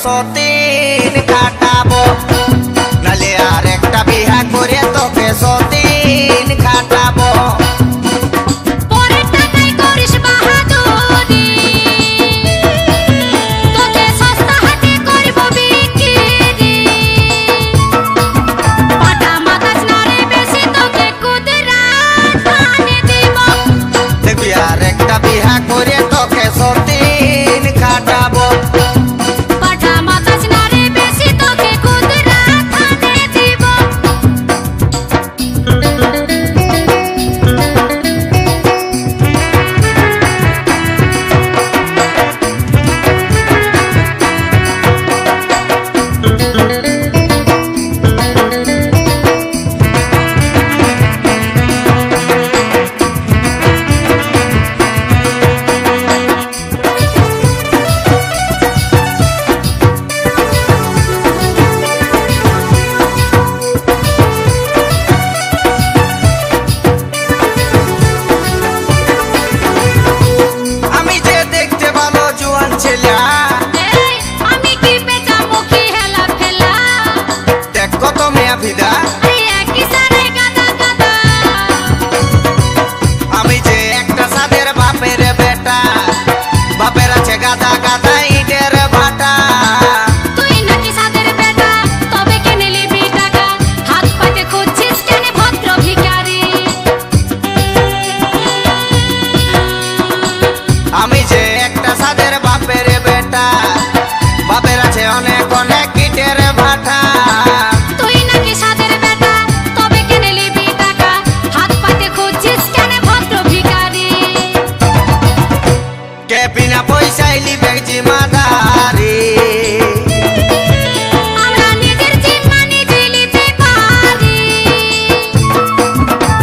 সতীন খাটাবো, নালে আর একটা বিহা করে তোকে সতীন খাটাবো। আর একটা বিহা করে তোকে সতীন খাটাবো। আমি যে একটা সাদের বাপের বেটা, বাপের আছে গাদা গাদা ইটের ভাটা। তুই নাকি সাদের বেটা, তবে কেনে নিবি টাকা? হাত পাতে খুঁজছিস কেন ভদ্র ভিখারি? আমি যে একটা সাদের বাপের বেটা, বাপের আছে অনেক অনেক ইটের ভাটা। তুই নাকি সাদের বেটা, তবে কেনে নিবি টাকা? হাত পাতে খুঁজছিস কেন ভদ্র ভিখারি? কে বিনা পয়সায় লিবে জিম্মাদারি? আমরা নিজের জিম্মা নিজে নিতে পারি।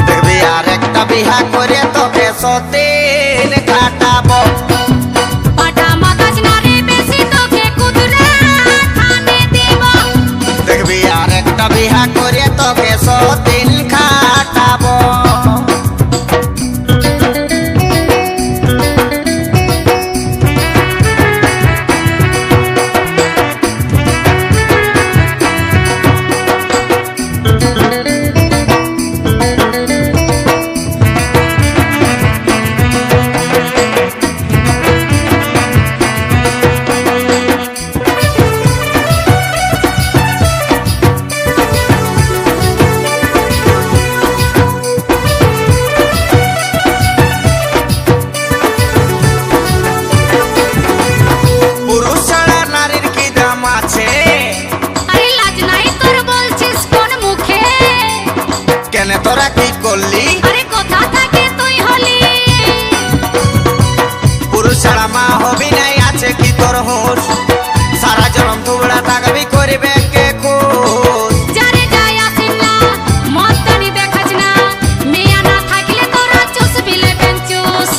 দেখবি আর একটা বিহা করে তোকে সতীন খাটাবো। পাটা মাকাজ নারে বেশি তোকে কুদরা থানে দিব। দেখবি আর একটা বিহা করে তোকে সতীন খাটাবো। কেন তোরা কি করলি? আরে কোথা থেকে তুই হলি? পুরুষ ছাড়া মা হবি নাই, আছে কি তোর হুঁশ? সারা জনম থুবড়া থাকবি, করিবে কে খুশ? যারে যায় আসিস না, মস্তানি দেখাস না, মেয়া না থাকলে তোরা চুষ বিলে বেঞ্চুস।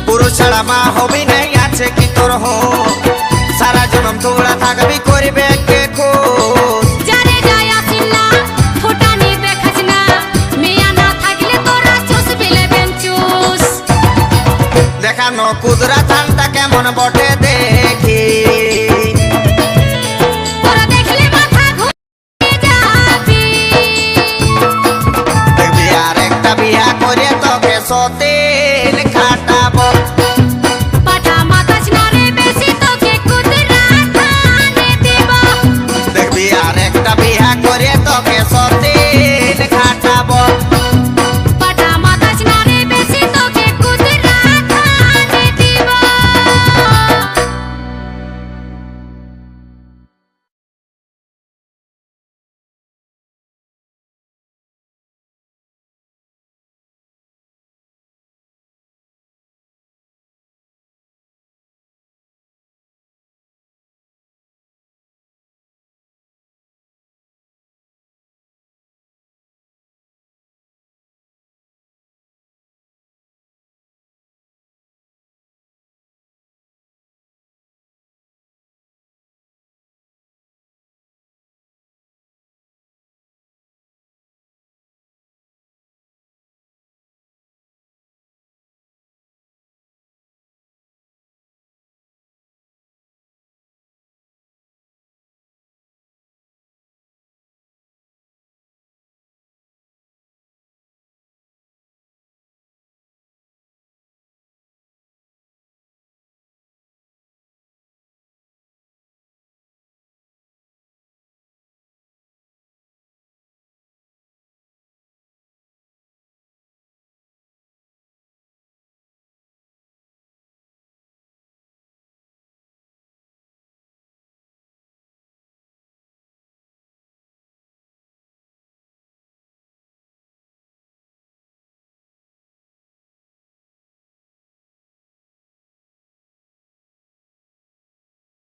পুরুষ ছাড়া মা হবি নাই, আছে কি তোর হুঁশ? সারা জনম থুবড়া থাকবি, করিবে কে খুশ? যারে যায় আসিস না, ফুটানি দেখাস না, মেয়া না থাকলে তোরা চুষ বিলে বেঞ্চুস। দেখানো কুদরা থানটা কেমন বটে দেখি, তোরা দেখলে মাথা ঘুরে যাবি। দেখবি আর একটা বিহা করে তোকে সতীন